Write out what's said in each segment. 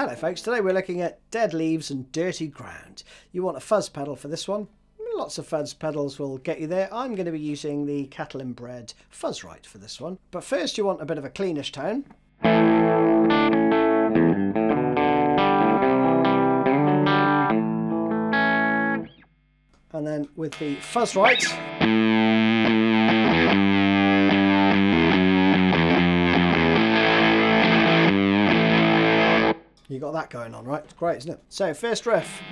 Hello folks, today we're looking at dead leaves and dirty ground. You want a fuzz pedal for this one. Lots of fuzz pedals will get you there. I'm going to be using the Cathal bred Fuzz Right for this one. But first you want a bit of a cleanish tone. And then with the Fuzz Right, you got that going on, right? It's great, isn't it? So, first riff.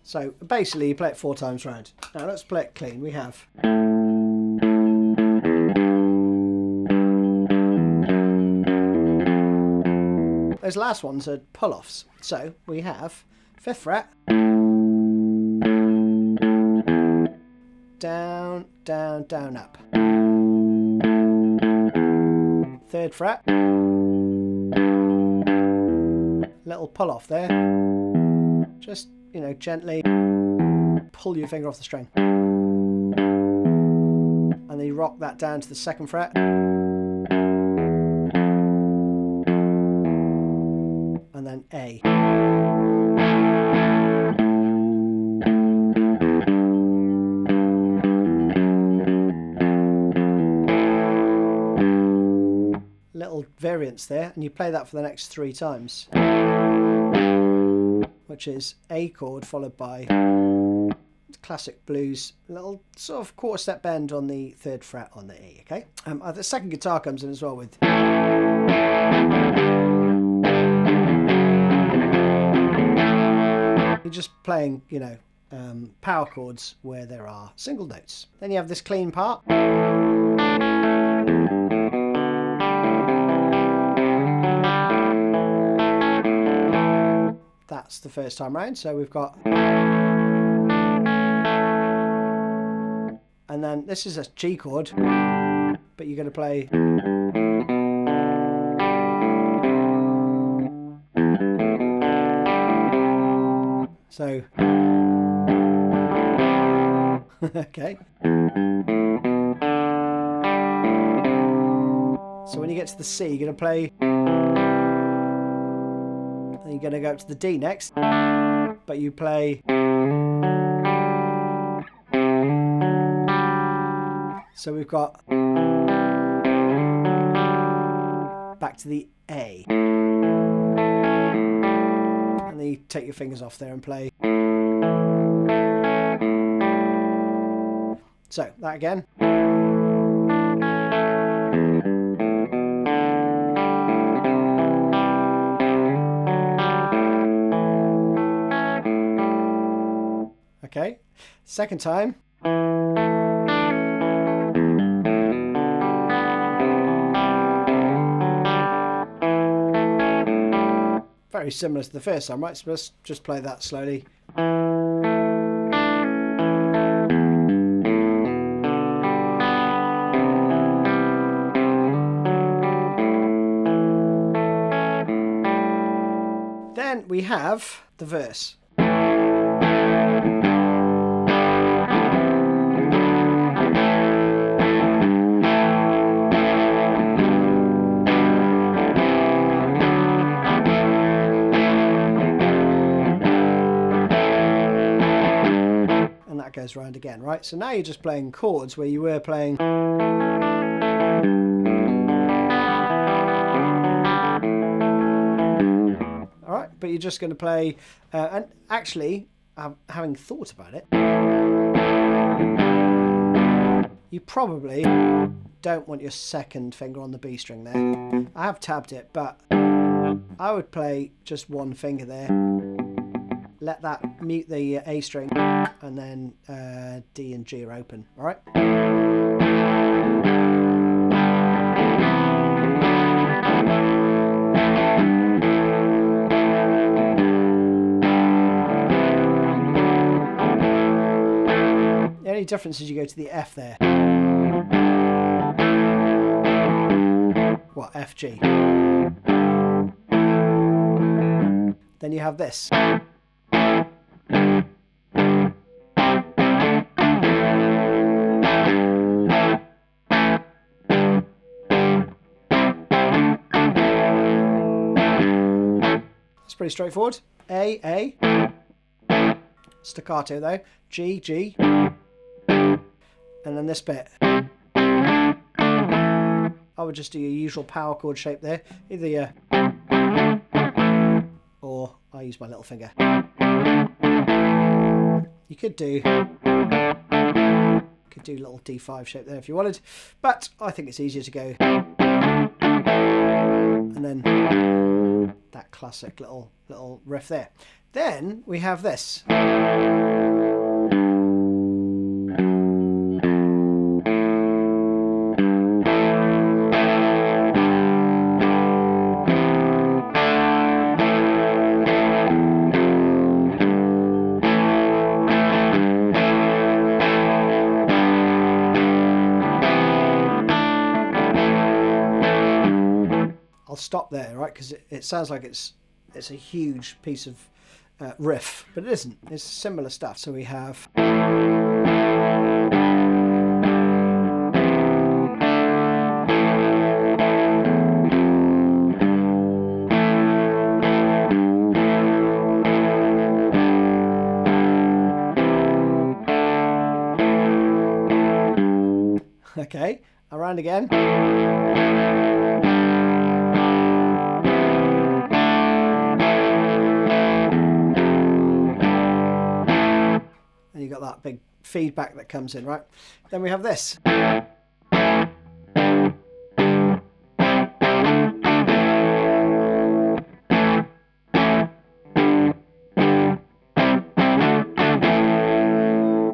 So basically you play it 4 times round. Now let's play it clean. We have those last ones are pull-offs. So we have 5th fret, down, down, down, up. 3rd fret, little pull-off there. Just, you know, gently pull your finger off the string. And then you rock that down to the 2nd fret. And then A. Little variance there, and you play that for the next 3 times. Which is A chord followed by classic blues, little sort of quarter step bend on the 3rd fret on the E, okay? The second guitar comes in as well with you're just playing, you know, power chords where there are single notes. Then you have this clean part. That's the first time round, so we've got, and then this is a G chord, but you're going to play so okay, so when you get to the C you're going to play, you're going to go up to the D next, but you play, so we've got back to the A, and then you take your fingers off there and play, so that again. Okay, second time. Very similar to the first time, right? So let's just play that slowly. Then we have the verse. Goes round again, right? So now you're just playing chords where you were playing, all right, but you're just going to play, and actually, having thought about it, you probably don't want your 2nd finger on the B string there. I have tabbed it, but I would play just 1 finger there. Let that mute the A string, and then D and G are open, all right? difference is you go to the F there. What, F, G. Then you have this. It's pretty straightforward. A. Staccato though. G, G. And then this bit. I would just do your usual power chord shape there. Either your... or I use my little finger. You could do a little D5 shape there if you wanted, but I think it's easier to go and then that classic little riff there. Then we have this. Stop there, right? Because it sounds like it's a huge piece of riff, but it isn't. It's similar stuff. So we have okay, around again. And you got that big feedback that comes in, right? Then we have this.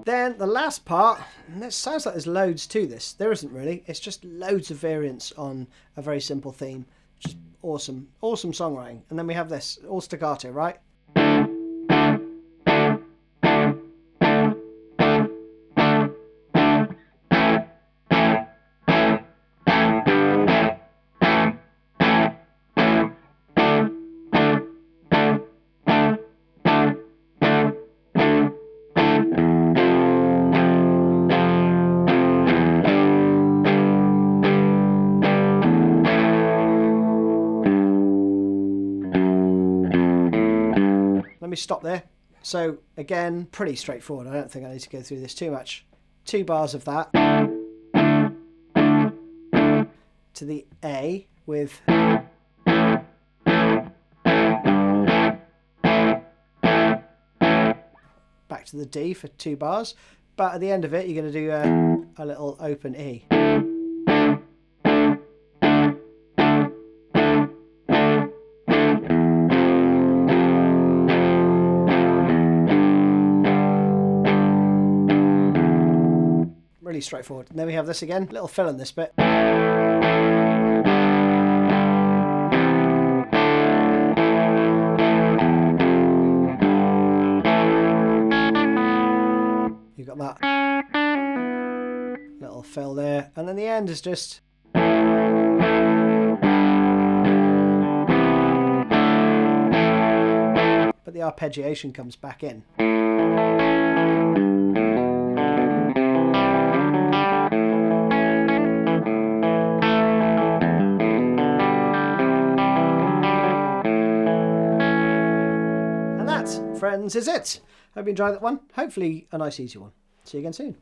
Then the last part, and it sounds like there's loads to this. There isn't really. It's just loads of variants on a very simple theme. Just awesome, awesome songwriting. And then we have this, all staccato, right? Let me stop there. So again, pretty straightforward. I don't think I need to go through this too much. 2 bars of that to the A with back to the D for 2 bars, but at the end of it you're going to do a little open E. Really straightforward. And then we have this again, little fill in this bit. You've got that little fill there, and then the end is just but the arpeggiation comes back in. Friends, is it. Hope you enjoyed that one. Hopefully a nice easy one. See you again soon.